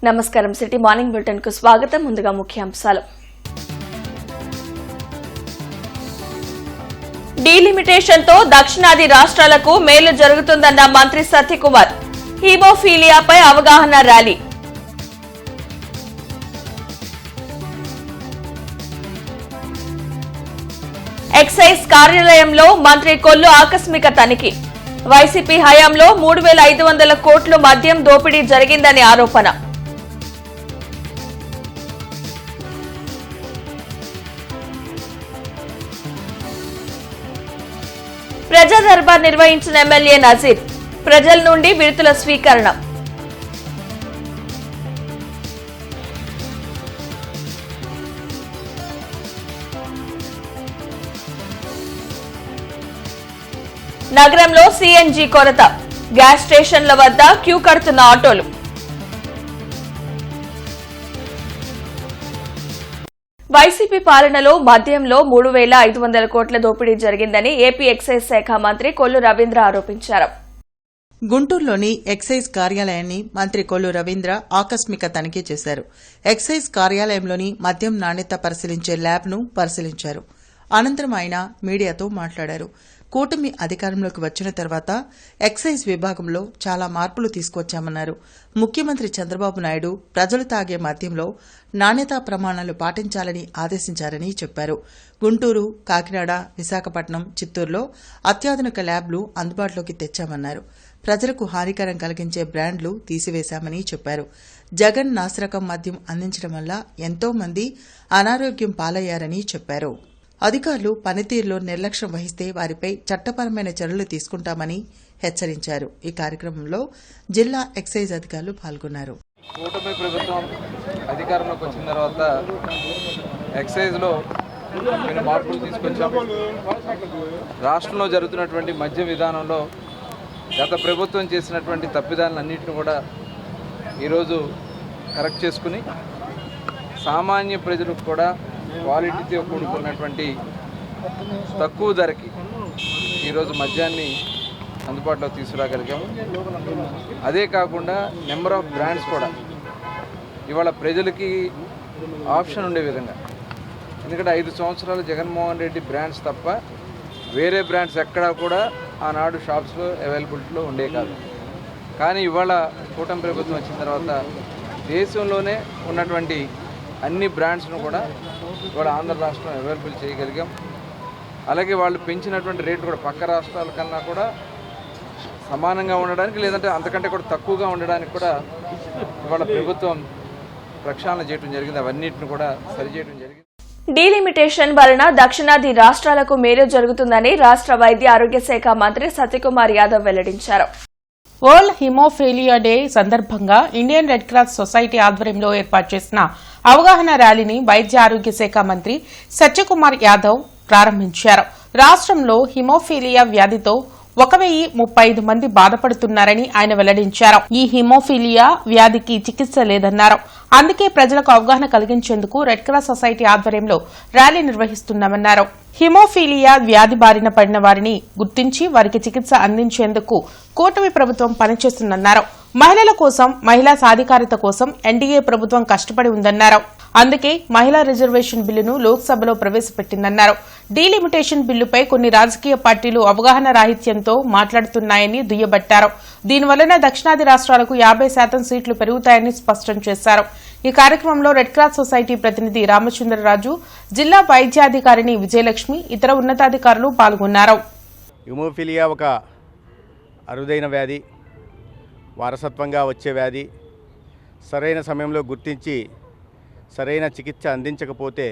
నమస్కారం city morning bulletin కు స్వాగతం. ముందుగా ముఖ్యాంశాలు. డీలిమిటేషన్ తో దక్షిణాది రాష్ట్రాలకు మేలు జరుగుతుందన్న మంత్రి సత్యకుమార్. హీమోఫీలియాపై అవగాహన ర్యాలీ. ఎక్సైజ్ కార్యాలయంలో మంత్రి కొల్లు ఆకస్మిక తనిఖీ. వైసీపీ హయాంలో 3,500 కోట్లు మద్యం దోపిడీ జరిగిందని ఆరోపణ. ప్రజా దర్బార్ నిర్వహించిన ఎమ్మెల్యే నజీర్. ప్రజల నుండి విడుదల స్వీకరణ. నగరంలో సీఎన్జీ కొరత. గ్యాస్ స్టేషన్ల వద్ద క్యూ కడుతున్న ఆటోలు. వైసీపీ పాలనలో మద్యంలో 3,500 కోట్ల దోపిడీ జరిగిందని ఏపీ ఎక్సైజ్ శాఖ మంత్రి కొల్లు రవీంద్ర ఆరోపించారు. గుంటూరులోని ఎక్సైజ్ కార్యాలయాన్ని మంత్రి కొల్లు రవీంద్ర ఆకస్మిక తనిఖీ చేశారు. ఎక్సైజ్ కార్యాలయంలోని మద్యం నాణ్యత పరిశీలించే ల్యాబ్ను పరిశీలించారు. అనంతరం ఆయన మీడియాతో మాట్లాడారు. కూటమి అధికారంలోకి వచ్చిన తర్వాత ఎక్సైజ్ విభాగంలో చాలా మార్పులు తీసుకొచ్చామన్నారు. ముఖ్యమంత్రి చంద్రబాబు నాయుడు ప్రజలు తాగే మద్యంలో నాణ్యతా ప్రమాణాలు పాటించాలని ఆదేశించారని చెప్పారు. గుంటూరు, కాకినాడ, విశాఖపట్నం, చిత్తూరులో అత్యాధునిక ల్యాబ్లు అందుబాటులోకి తెచ్చామన్నారు. ప్రజలకు హానికరం కలిగించే బ్రాండ్లు తీసివేశామని చెప్పారు. జగన్ నాసిరకం మద్యం అందించడం వల్ల ఎంతో మంది అనారోగ్యం పాలయ్యారని చెప్పారు. అధికారులు పనితీరులో నిర్లక్ష్యం వహిస్తే వారిపై చట్టపరమైన చర్యలు తీసుకుంటామని హెచ్చరించారు. ఈ కార్యక్రమంలో జిల్లా ఎక్సైజ్ అధికారులు పాల్గొన్నారు. కూటమి ప్రభుత్వం అధికారంలోకి వచ్చిన తర్వాత ఎక్సైజ్లో కొన్ని మార్పులు తీసుకొచ్చాం. రాష్ట్రంలో జరుగుతున్నటువంటి మద్య విధానంలో గత ప్రభుత్వం చేసినటువంటి తప్పిదాలన్నింటినీ కూడా ఈరోజు కరెక్ట్ చేసుకుని సామాన్య ప్రజలకు కూడా క్వాలిటీతో కూడుకున్నటువంటి తక్కువ ధరకి ఈరోజు మద్యాన్ని అందుబాటులో తీసుకురాగలిగాము. అదే కాకుండా నెంబర్ ఆఫ్ బ్రాండ్స్ కూడా ఇవాళ ప్రజలకి ఆప్షన్ ఉండే విధంగా, ఎందుకంటే 5 సంవత్సరాలు జగన్మోహన్ రెడ్డి బ్రాండ్స్ తప్ప వేరే బ్రాండ్స్ ఎక్కడా కూడా ఆనాడు షాప్స్లో అవైలబిలిటీలో ఉండే కాదు. కానీ ఇవాళ కూటమి ప్రభుత్వం వచ్చిన తర్వాత దేశంలోనే ఉన్నటువంటి అన్ని బ్రాండ్స్ను కూడా ఇవాళ ఆంధ్ర రాష్ట్రం అవైలబుల్ చేయగలిగాం. అలాగే వాళ్ళు పెంచినటువంటి రేటు కూడా పక్క రాష్ట్రాల కన్నా కూడా సమానంగా ఉండడానికి, లేదంటే అంతకంటే కూడా తక్కువగా ఉండడానికి కూడా ఇవాళ ప్రభుత్వం ప్రక్షాళన చేయడం జరిగింది. అవన్నిటిని కూడా సరిచేయడం జరిగింది. డీలిమిటేషన్ వలన దక్షిణాది రాష్ట్రాలకు మేలు జరుగుతుందని రాష్ట్ర వైద్య ఆరోగ్య శాఖ మంత్రి సత్యకుమార్ యాదవ్ వెల్లడించారు. వరల్డ్ హిమోఫీలియా డే సందర్భంగా ఇండియన్ రెడ్ క్రాస్ సొసైటీ ఆధ్వర్యంలో ఏర్పాటు చేసిన అవగాహన ర్యాలీని వైద్య ఆరోగ్య శాఖ మంత్రి సత్యకుమార్ యాదవ్ ప్రారంభించారు. రాష్ట్రంలో హిమోఫీలియా వ్యాధితో 1,035 మంది బాధపడుతున్నారని ఆయన వెల్లడించారు. ఈ హిమోఫీలియా వ్యాధికి చికిత్స లేదన్నారు. అందుకే ప్రజలకు అవగాహన కలిగించేందుకు రెడ్ క్రాస్ సొసైటీ ఆధ్వర్యంలో ర్యాలీ నిర్వహిస్తున్నామన్నారు. హిమోఫీలియా వ్యాధి బారిన పడిన వారిని గుర్తించి వారికి చికిత్స అందించేందుకు కూటమి ప్రభుత్వం పనిచేస్తుందన్నారు. మహిళల కోసం, మహిళా సాధికారత కోసం ఎన్డీఏ ప్రభుత్వం కష్టపడి ఉందన్నారు. అందుకే మహిళా రిజర్వేషన్ బిల్లును లోక్సభలో ప్రవేశపెట్టిందన్నారు. డీలిమిటేషన్ బిల్లుపై కొన్ని రాజకీయ పార్టీలు అవగాహన రాహిత్యంతో మాట్లాడుతున్నాయని దుయ్యబట్టారు. దీనివల్లనే దక్షిణాది రాష్ట్రాలకు 50% సీట్లు పెరుగుతాయని స్పష్టం చేశారు. ఈ కార్యక్రమంలో రెడ్ క్రాస్ సొసైటీ ప్రతినిధి రామచంద్రరాజు, జిల్లా వైద్యాధికారిణి విజయలక్ష్మి, ఇతర ఉన్నతాధికారులు పాల్గొన్నారు. హిమోఫిలియా ఒక అరుదైన వ్యాధి, వారసత్వంగా వచ్చే వ్యాధి. సరైన సమయంలో గుర్తించి సరైన చికిత్స అందించకపోతే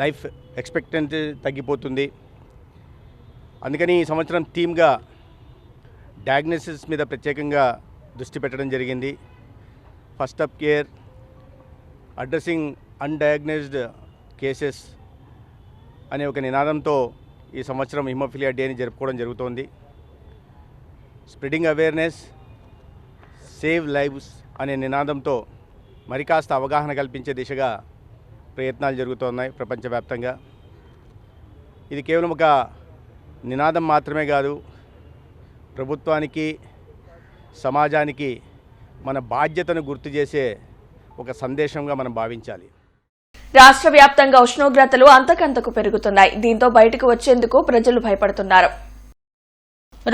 లైఫ్ ఎక్స్పెక్టెన్సీ తగ్గిపోతుంది. అందుకని ఈ సంవత్సరం థీమ్గా డయాగ్నోసిస్ మీద ప్రత్యేకంగా దృష్టి పెట్టడం జరిగింది. First up care, addressing undiagnosed cases అనే ఒక నినాదంతో ఈ సంవత్సరం హిమోఫిలియా డేని జరుపుకోవడం జరుగుతోంది. స్ప్రెడింగ్ అవేర్నెస్, సేవ్ లైవ్స్ అనే నినాదంతో మరి కాస్త అవగాహన కల్పించే దిశగా ప్రయత్నాలు జరుగుతున్నాయి ప్రపంచవ్యాప్తంగా. ఇది కేవలం ఒక నినాదం మాత్రమే కాదు, ప్రభుత్వానికి, సమాజానికి మన బాధ్యతను గుర్తు చేసే ఒక సందేశంగా మనం భావించాలి. రాష్ట్ర వ్యాప్తంగా ఉష్ణోగ్రతలు అంతకంతకు పెరుగుతున్నాయి. దీంతో బయటకు వచ్చేందుకు ప్రజలు భయపడుతున్నారు.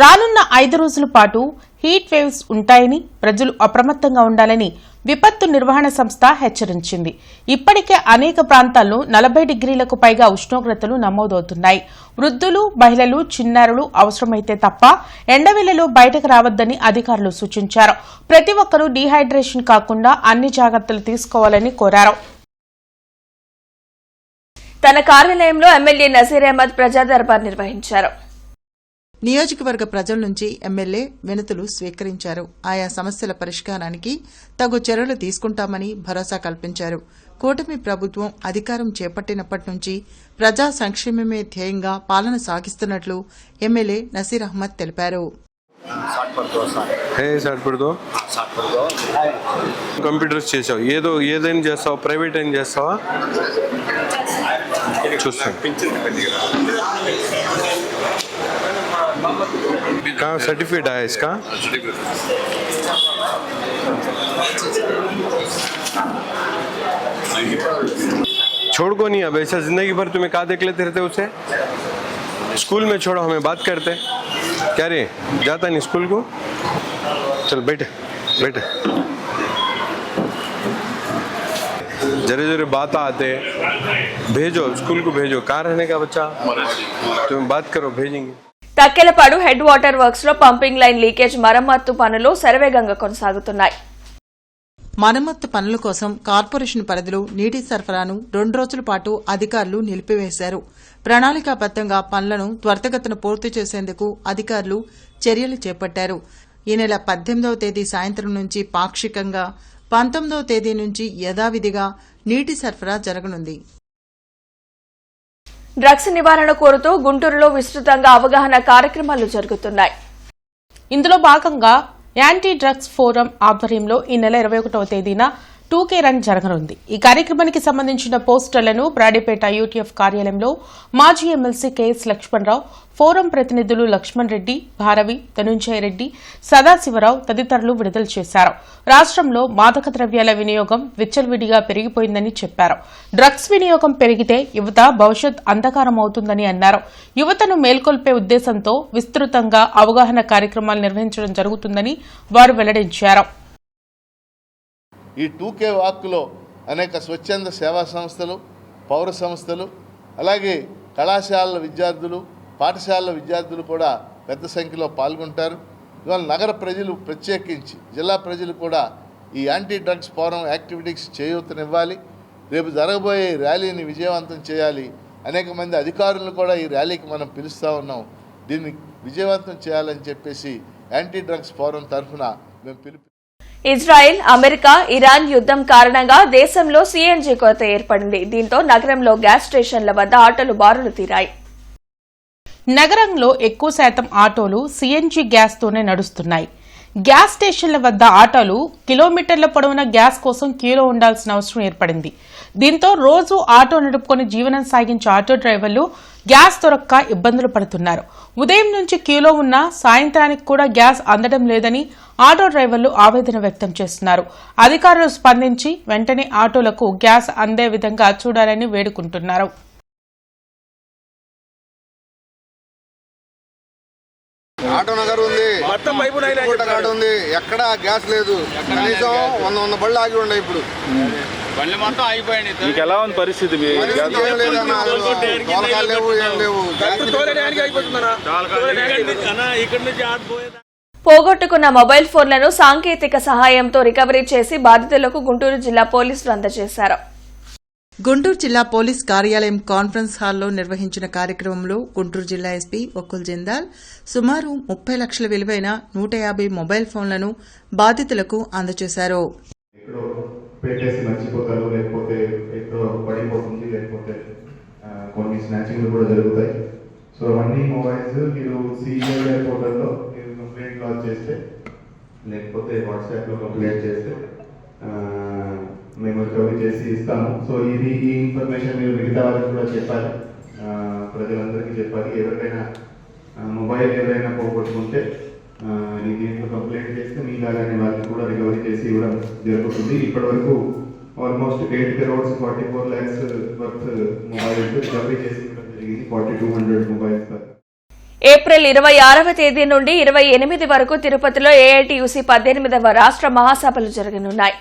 రానున్న 5 రోజుల పాటు హీట్ వేవ్స్ ఉంటాయని ప్రజలు అప్రమత్తంగా ఉండాలని విపత్తు నిర్వహణ సంస్థ హెచ్చరించింది. ఇప్పటికే అనేక ప్రాంతాల్లో 40 డిగ్రీలకు పైగా ఉష్ణోగ్రతలు నమోదవుతున్నాయి. వృద్ధులు, మహిళలు, చిన్నారులు అవసరమైతే తప్ప ఎండవేళలో బయటకు రావద్దని అధికారులు సూచించారు. ప్రతి ఒక్కరూ డీహైడ్రేషన్ కాకుండా అన్ని జాగ్రత్తలు తీసుకోవాలని కోరారు. తన కార్యాలయంలో ఎమ్మెల్యే నజీర్ అహ్మద్ ప్రజా దర్బార్ నిర్వహించారు. నియోజకవర్గ ప్రజల నుంచి ఎమ్మెల్యే వినతులు స్వీకరించారు. ఆయా సమస్యల పరిష్కారానికి తగు చర్యలు తీసుకుంటామని భరోసా కల్పించారు. కూటమి ప్రభుత్వం అధికారం చేపట్టినప్పటి నుంచి ప్రజా సంక్షేమమే ధ్యేయంగా పాలన సాగిస్తున్నట్లు ఎమ్మెల్యే నసీర్ అహ్మద్ తెలిపారు. కంప్యూటర్స్ చేసావు, ఏదైనా చేస్తావా, ప్రైవేట్ అయినా చేస్తావా చూస్తాను. कहाँ सर्टिफिकेट आया इसका? छोड़ को नहीं, अब ऐसा जिंदगी भर तुम्हें कहाँ देख लेते रहते उसे? स्कूल में छोड़ो, हमें बात करते. क्या रे, जाता नहीं स्कूल को? चल बैठ बैठ. जरे जरे बात आते, भेजो स्कूल को, भेजो. कहाँ रहने का बच्चा, तुम्हें बात करो, भेजेंगे. తక్కెలపాడు హెడ్ వాటర్ వర్క్స్ లో పంపింగ్ లైన్ లీకేజ్ మరమ్మత్తు పనులు శరవేగంగా కొనసాగుతున్నాయి. మరమ్మత్తు పనుల కోసం కార్పొరేషన్ పరిధిలో నీటి సరఫరాను 2 రోజుల పాటు అధికారులు నిలిపివేశారు. ప్రణాళికాబద్దంగా పనులను త్వరితగతిన పూర్తి చేసేందుకు అధికారులు చర్యలు చేపట్టారు. ఈ నెల 18వ తేదీ సాయంత్రం నుంచి పాక్షికంగా, 19వ తేదీ నుంచి యథావిధిగా నీటి సరఫరా జరగనుంది. డ్రగ్స్ నివారణ కోరుతూ గుంటూరులో విస్తృతంగా అవగాహన కార్యక్రమాలు జరుగుతున్నాయి. ఇందులో భాగంగా యాంటీ డ్రగ్స్ ఫోరం ఆధ్వర్యంలో ఈ నెల 21వ తేదీన 2K రన్ జరగనుంది. ఈ కార్యక్రమానికి సంబంధించిన పోస్టర్లను బ్రాడీపేట యూటీఎఫ్ కార్యాలయంలో మాజీ ఎమ్మెల్సీ కెఎస్ లక్ష్మణరావు, ఫోరం ప్రతినిధులు లక్ష్మణ్ రెడ్డి, భారవి, ధనుంజయ రెడ్డి, సదాశివరావు తదితరులు విడుదల చేశారు. రాష్ట్రంలో మాదక ద్రవ్యాల వినియోగం విచ్చలవిడిగా పెరిగిపోయిందని చెప్పారు. డ్రగ్స్ వినియోగం పెరిగితే యువత భవిష్యత్ అంధకారం అవుతుందని అన్నారు. యువతను మేల్కొల్పే ఉద్దేశంతో విస్తృతంగా అవగాహన కార్యక్రమాలు నిర్వహించడం జరుగుతుందని వారు వెల్లడించారు. ఈ 2K వాక్లో అనేక స్వచ్ఛంద సేవా సంస్థలు, పౌర సంస్థలు, అలాగే కళాశాలల విద్యార్థులు, పాఠశాలల విద్యార్థులు కూడా పెద్ద సంఖ్యలో పాల్గొంటారు. ఇవాళ నగర ప్రజలు ప్రత్యేకించి జిల్లా ప్రజలు కూడా ఈ యాంటీ డ్రగ్స్ ఫోరం యాక్టివిటీస్ చేయూతనివ్వాలి. రేపు జరగబోయే ర్యాలీని విజయవంతం చేయాలి. అనేక మంది అధికారులను కూడా ఈ ర్యాలీకి మనం పిలుస్తూ ఉన్నాం. దీన్ని విజయవంతం చేయాలని చెప్పేసి యాంటీ డ్రగ్స్ ఫోరం తరఫున మేము పిలుపు. ఇజ్రాయెల్, అమెరికా, ఇరాన్ యుద్దం కారణంగా దేశంలో సీఎన్జీ కొరత ఏర్పడింది. దీంతో నగరంలో గ్యాస్ స్టేషన్ల వద్ద ఆటోలు బారులు తీరాయి. నగరంలో ఎక్కువ శాతం ఆటోలు సీఎన్జీ గ్యాస్తోనే నడుస్తున్నాయి. గ్యాస్ స్టేషన్ల వద్ద ఆటోలు కిలోమీటర్ల పొడవున గ్యాస్ కోసం క్యూలో ఉండాల్సిన అవసరం ఏర్పడింది. దీంతో రోజు ఆటో నడుపుకొని జీవనం సాగించే ఆటో డ్రైవర్లు గ్యాస్ దొరక్క ఇబ్బందులు పడుతున్నారు. ఉదయం నుంచి క్యూలో ఉన్న సాయంత్రానికి కూడా గ్యాస్ అందడం లేదని ఆటో డ్రైవర్లు ఆవేదన వ్యక్తం చేస్తున్నారు. అధికారులు స్పందించి వెంటనే ఆటోలకు గ్యాస్ అందే విధంగా చూడాలని వేడుకుంటున్నారు. ఆటో నగర్ ఉంది, ఉంది, ఎక్కడ గ్యాస్ లేదు. కనీసం 100 బళ్ళు ఆగి ఉన్నాయి. ఇప్పుడు బండ్లు మొత్తం ఆగిపోయింది. మీకు ఎలా ఉంది పరిస్థితి? ఏం లేదన్నా, తోలకాలు లేవు, ఏం లేవు. పోగొట్టుకున్న మొబైల్ ఫోన్లను సాంకేతిక సహాయంతో రికవరీ చేసి బాధితులకు గుంటూరు జిల్లా పోలీసులు అందజేశారు. గుంటూరు జిల్లా పోలీస్ కార్యాలయం కాన్ఫరెన్స్ హాల్లో నిర్వహించిన కార్యక్రమంలో గుంటూరు జిల్లా ఎస్పీ ఒక్కుల్ జిందాల్ సుమారు 30 లక్షల విలువైన 150 మొబైల్ ఫోన్లను బాధితులకు అందజేశారు. పెట్టేసి మర్చిపోతారు, లేకపోతే ఎక్కడో పడిపోతుంది, లేకపోతే కొన్ని స్నాచింగ్లు కూడా జరుగుతాయి. సో అవన్నీ మొబైల్స్ మీరు సిఐ పోర్టల్లో మీరు కంప్లైంట్ లాంచ్ చేస్తే, లేకపోతే వాట్సాప్లో కంప్లైంట్ చేస్తే మేము రికవరీ చేసి ఇస్తాము. సో ఈ ఇన్ఫర్మేషన్ మీరు మిగతా వాళ్ళకి కూడా చెప్పాలి, ప్రజలందరికీ చెప్పాలి. ఎవరికైనా మొబైల్ ఎవరైనా పోగొట్టుకుంటే ఈ దీంట్లో కంప్లైంట్ చేస్తే మీలాగానే వాళ్ళకి కూడా రికవరీ చేసి ఇవ్వడం జరుగుతుంది. ఇప్పటివరకు almost 8 crores 44 lakhs worth mobiles recovery చేసి ఇవ్వడం జరిగింది. 4200 మొబైల్స్ దాకా. ఏప్రిల్ 26వ తేదీ నుండి 28 వరకు తిరుపతిలో ఏఐటీయూసీ 18వ రాష్ట్ర మహాసభలు జరగనున్నాయి.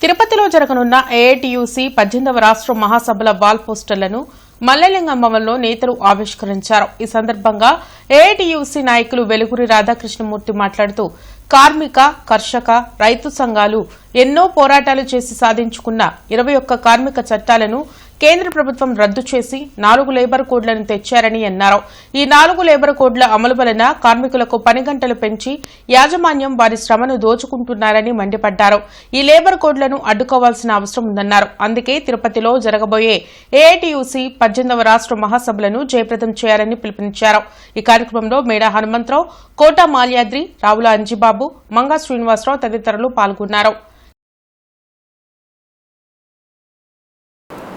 తిరుపతిలో జరగనున్న ఏఐటీయూసీ 18వ రాష్ట్ర మహాసభల వాల్ పోస్టర్లను మల్లెలింగం భవన్లో నేతలు ఆవిష్కరించారు. ఈ సందర్భంగా ఏఐటీయూసీ నాయకులు వెలుగురి రాధాకృష్ణమూర్తి మాట్లాడుతూ కార్మిక, కర్షక, రైతు సంఘాలు ఎన్నో పోరాటాలు చేసి సాధించుకున్న 21 కార్మిక చట్టాలను కేంద్ర ప్రభుత్వం రద్దు చేసి 4 లేబర్ కోడ్లను తెచ్చారని అన్నారు. ఈ 4 లేబర్ కోడ్ల అమలు వలన కార్మికులకు పని గంటలు పెంచి యాజమాన్యం వారి శ్రమను దోచుకుంటున్నారని మండిపడ్డారు. ఈ లేబర్ కోడ్లను అడ్డుకోవాల్సిన అవసరం ఉందన్నారు. అందుకే తిరుపతిలో జరగబోయే ఏఐటీయూసీ 18వ రాష్ట్ర మహాసభలను జయప్రదం చేయాలని పిలుపునిచ్చారు. ఈ కార్యక్రమంలో మేడా హనుమంతరావు, కోట మాల్యాద్రి, రావుల అంజిబాబు, మంగా శ్రీనివాసరావు తదితరులు పాల్గొన్నారు.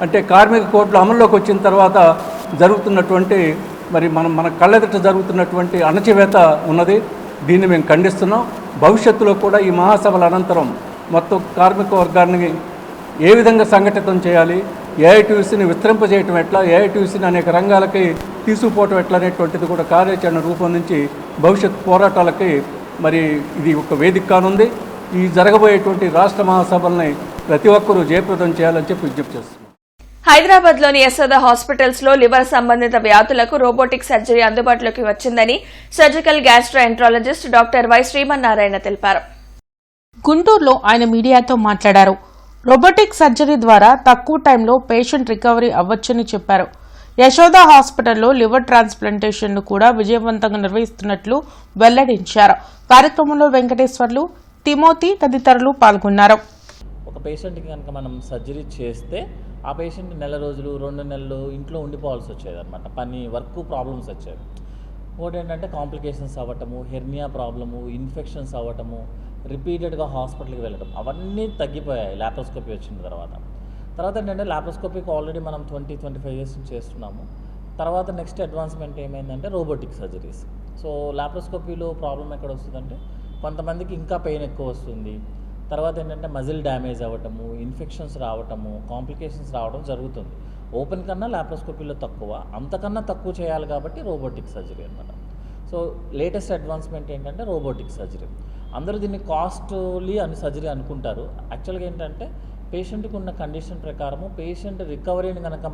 అంటే కార్మిక కోడ్లు అమల్లోకి వచ్చిన తర్వాత జరుగుతున్నటువంటి మన కళ్ళెదుట జరుగుతున్నటువంటి అణచివేత ఉన్నది. దీన్ని మేము ఖండిస్తున్నాం. భవిష్యత్తులో కూడా ఈ మహాసభల అనంతరం మొత్తం కార్మిక వర్గాన్ని ఏ విధంగా సంఘటితం చేయాలి, ఏఐటీయూసీని విస్తరింపజేయటం ఎట్లా, ఏఐటీయూసీని అనేక రంగాలకి తీసుకుపోవటం ఎట్లా అనేటువంటిది కూడా కార్యాచరణ రూపొందించి భవిష్యత్ పోరాటాలకి ఇది ఒక వేదిక కానుంది. ఈ జరగబోయేటువంటి రాష్ట్ర మహాసభల్ని ప్రతి ఒక్కరూ జయప్రదం చేయాలని చెప్పి విజ్ఞప్తి చేస్తున్నాం. హైదరాబాద్ లోని యశోద హాస్పిటల్స్ లో లివర్ సంబంధిత వ్యాధులకు రోబోటిక్ సర్జరీ అందుబాటులోకి వచ్చిందని surgical gastroenterologist doctor why Srimannarayana తెలిపారు. గుంటూరులో ఆయన మీడియాతో మాట్లాడారు. రోబోటిక్ సర్జరీ ద్వారా తక్కువ టైంలో పేషెంట్ రికవరీ అవ్వొచ్చని చెప్పారు. యశోద హాస్పిటల్లో లివర్ ట్రాన్స్ప్లాంటేషన్ ను కూడా విజయవంతంగా నిర్వహిస్తున్నట్లు వెల్లడించారు. కార్యక్రమంలో వెంకటేశ్వర్లు, తిమోతి తదితరులు పాల్గొన్నారు. ఒక పేషెంట్కి కనుక మనం సర్జరీ చేస్తే ఆ పేషెంట్ నెల రోజులు 2 నెలలు ఇంట్లో ఉండిపోవాల్సి వచ్చేది అనమాట. వర్క్ ప్రాబ్లమ్స్ వచ్చేవి. ఇంకోటి ఏంటంటే కాంప్లికేషన్స్ అవ్వటము, హెర్నియా ప్రాబ్లము, ఇన్ఫెక్షన్స్ అవ్వటము, రిపీటెడ్గా హాస్పిటల్కి వెళ్ళడం, అవన్నీ తగ్గిపోయాయి లాప్రోస్కోపీ వచ్చిన తర్వాత ఏంటంటే లాప్రోస్కోపీకి ఆల్రెడీ మనం 20-25 years చేస్తున్నాము. తర్వాత నెక్స్ట్ అడ్వాన్స్మెంట్ ఏమైందంటే రోబోటిక్ సర్జరీస్. సో లాప్రోస్కోపీలో ప్రాబ్లం ఎక్కడ వస్తుందంటే కొంతమందికి ఇంకా పెయిన్ ఎక్కువ వస్తుంది. తర్వాత ఏంటంటే మజిల్ డ్యామేజ్ అవ్వటము, ఇన్ఫెక్షన్స్ రావటము, కాంప్లికేషన్స్ రావడం జరుగుతుంది. ఓపెన్ కన్నా లాప్రోస్కోపీలో తక్కువ, అంతకన్నా తక్కువ చేయాలి కాబట్టి రోబోటిక్ సర్జరీ అనమాట. సో లేటెస్ట్ అడ్వాన్స్మెంట్ ఏంటంటే రోబోటిక్ సర్జరీ. అందరూ దీన్ని కాస్ట్లీ సర్జరీ అనుకుంటారు. యాక్చువల్గా ఏంటంటే పేషెంట్కి ఉన్న కండిషన్ ప్రకారము పేషెంట్ రికవరీని కనుక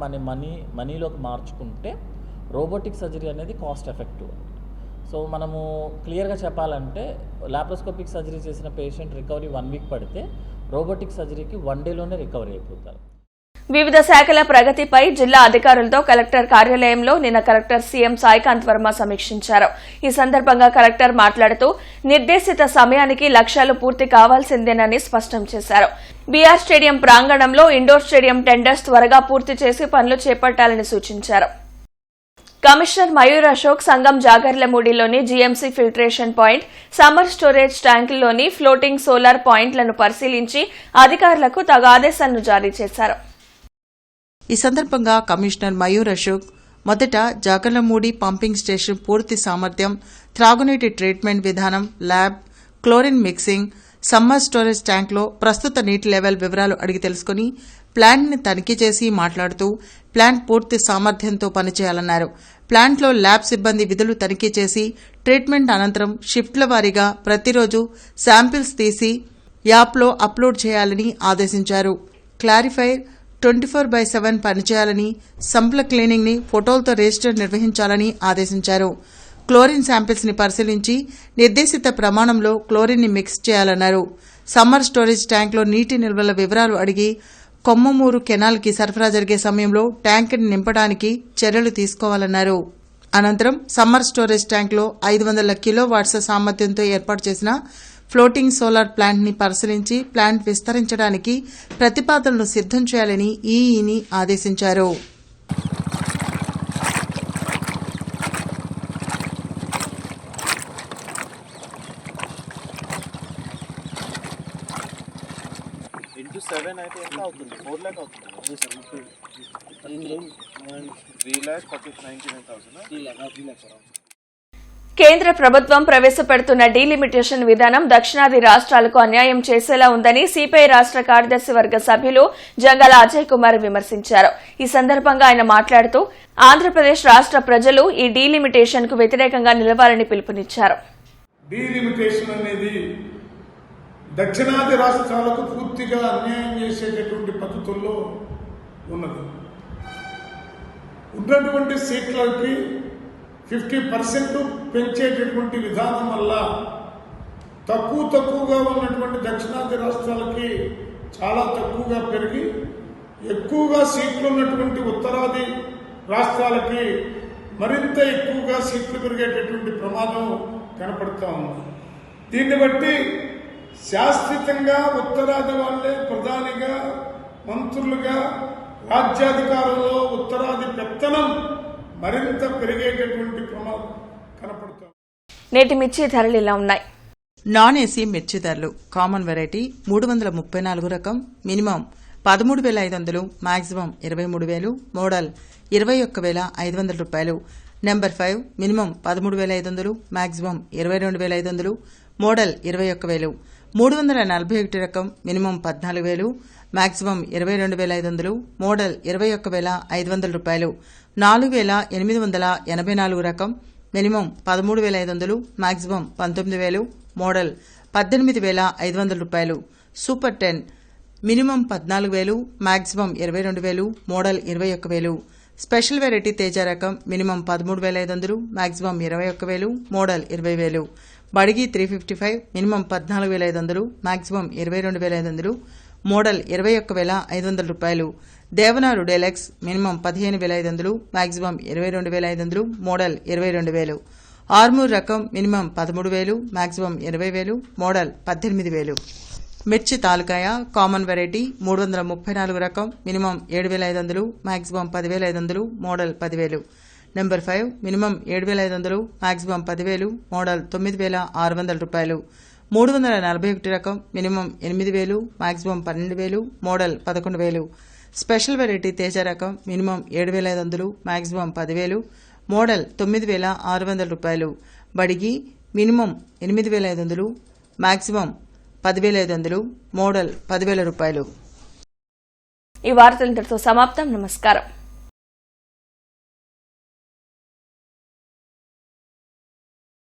మనీలోకి మార్చుకుంటే రోబోటిక్ సర్జరీ అనేది కాస్ట్ ఎఫెక్టివ్. సో మనము క్లియర్గా చెప్పాలంటే లాప్రోస్కోపిక్ సర్జరీ చేసిన పేషెంట్ రికవరీ 1 week పడితే రోబోటిక్ సర్జరీకి 1 dayలోనే రికవరీ అయిపోతారు. వివిధ శాఖల ప్రగతిపై జిల్లా అధికారులతో కలెక్టర్ కార్యాలయంలో నిన్న కలెక్టర్ సీఎం సాయికాంత్ వర్మ సమీక్షించారు. ఈ సందర్భంగా కలెక్టర్ మాట్లాడుతూ నిర్దేశిత సమయానికి లక్ష్యాలు పూర్తి కావాల్సిందేనని స్పష్టం చేశారు. బీఆర్ స్టేడియం ప్రాంగణంలో ఇండోర్ స్టేడియం టెండర్స్ త్వరగా పూర్తి చేసి పనులు చేపట్టాలని సూచించారు. కమిషనర్ మయూర్ అశోక్ సంగం జాగర్లమూడిలోని GMC filtration point, summer storage ట్యాంకుల్లోని ఫ్లోటింగ్ సోలార్ పాయింట్లను పరిశీలించి అధికారులకు తగు ఆదేశాలను జారీ చేశారు. ఈ సందర్భంగా కమిషనర్ మయూర్ అశోక్ మొదట జాగర్లమూడి పంపింగ్ స్టేషన్ పూర్తి సామర్థ్యం, త్రాగునీటి ట్రీట్మెంట్ విధానం, lab, chlorine mixing, summer storage ట్యాంక్లో ప్రస్తుత నీటి లెవెల్ వివరాలు అడిగి తెలుసుకుని ప్లాంట్ని తనిఖీ చేసి మాట్లాడుతూ ప్లాంట్ పూర్తి సామర్థ్యంతో పనిచేయాలన్నారు. ప్లాంట్లో ల్యాబ్ సిబ్బంది విధులు తనిఖీ చేసి ట్రీట్మెంట్ అనంతరం షిఫ్ట్ల వారీగా ప్రతిరోజు శాంపిల్స్ తీసి యాప్లో అప్లోడ్ చేయాలని ఆదేశించారు. క్లారిఫైర్ 24/7 పనిచేయాలని, సంప్ల క్లీనింగ్ ని ఫోటోలతో రిజిస్టర్ నిర్వహించాలని ఆదేశించారు. క్లోరిన్ శాంపిల్స్ ని పరిశీలించి నిర్దేశిత ప్రమాణంలో క్లోరిన్ ని మిక్స్ చేయాలన్నారు. సమ్మర్ స్టోరేజ్ ట్యాంక్లో నీటి నిల్వల వివరాలు అడిగి కొమ్మమూరు కెనాల్కి సరఫరా జరిగే సమయంలో ట్యాంకుని నింపడానికి చర్యలు తీసుకోవాలన్నారు. అనంతరం సమ్మర్ స్టోరేజ్ ట్యాంక్లో 500 కిలోవాట్స్ సామర్థ్యంతో ఏర్పాటు చేసిన ఫ్లోటింగ్ సోలార్ ప్లాంట్ ని పరిశీలించి ప్లాంట్ విస్తరించడానికి ప్రతిపాదనలు సిద్ధం చేయాలని ఈఈని ఆదేశించారు. కేంద్ర ప్రభుత్వం ప్రవేశపెడుతున్న డీలిమిటేషన్ విధానం దక్షిణాది రాష్ట్రాలకు అన్యాయం చేసేలా ఉందని సిపిఐ రాష్ట్ర కార్యదర్శి వర్గ సభ్యులు జంగాల అజయ్ కుమార్ విమర్శించారు. ఈ సందర్భంగా ఆయన మాట్లాడుతూ ఆంధ్రప్రదేశ్ రాష్ట్ర ప్రజలు ఈ డీలిమిటేషన్ కు వ్యతిరేకంగా నిలవాలని పిలుపునిచ్చారు. డీలిమిటేషన్ అనేది దక్షిణాది రాష్ట్రాలకు పూర్తిగా అన్యాయం చేసేటటువంటి పద్ధతుల్లో ఉన్నది. ఉన్నటువంటి సీట్లకి 50% పెంచేటటువంటి విధానం వల్ల తక్కువగా ఉన్నటువంటి దక్షిణాది రాష్ట్రాలకి చాలా తక్కువగా పెరిగి ఎక్కువగా సీట్లు ఉన్నటువంటి ఉత్తరాది రాష్ట్రాలకి మరింత ఎక్కువగా సీట్లు పెరిగేటటువంటి ప్రమాదం కనపడుతూ ఉంది. దీన్ని బట్టి శాశ్వతంగా ఉత్తరాది వాళ్ళే ప్రధానిగా మంత్రులుగా రాజ్యాధికారంలో ఉత్తరాది పెత్తనం మరింత పెరిగేటటువంటి ప్రమాదం కనపడుతుంది. నేటి మిర్చి ధరలు ఇలా ఉన్నాయి. నాన్ ఏసీ మిర్చి ధరలు కామన్ వెరైటీ 334 రకం మినిమం 13,500, మాక్సిమం 23,000, మోడల్ 21,500 రూపాయలు. Number 5 minimum 13,500, maximum 22,500, model 21,000. 341 రకం మినిమం 14,000, మాక్సిమం 22,500, మోడల్ 21,500 రూపాయలు. 4,884 రకం మినిమం 13,500, మాక్సిమం 19,000, మోడల్ 18,500 రూపాయలు. Super 10 minimum 14,000, maximum 22,000, model 21,000. Special variety Teja రకం minimum 13,500, maximum 21,000, model 20,000. Badigi 355 minimum 14,500, maximum 22,500, model 21,500 రూపాయలు. దేవనారు deluxe minimum 15,500, maximum 22,500, model 22,000. Armoor రకం మినిమం 13,000, మాక్సిమం 20,000, మోడల్ 18,000. మిర్చి తాలూకాయ కామన్ వెరైటీ 334 రకం minimum 7,500, maximum 10,500, model 10,000. Number 5 minimum 7,500, maximum 10,000, model 9,600 రూపాయలు. 341 రకం minimum 8,000, maximum 12,000, model 11,000. Special variety Teja రకం minimum 7,500, maximum 10,000, model 9,600 రూపాయలు. బడిగి మినిమం 8,500, మాక్సిమం 10,500, మోడల్ 10,000 రూపాయలు. ఈ వార్తలు ఇంతటితో సమాప్తం. నమస్కారం.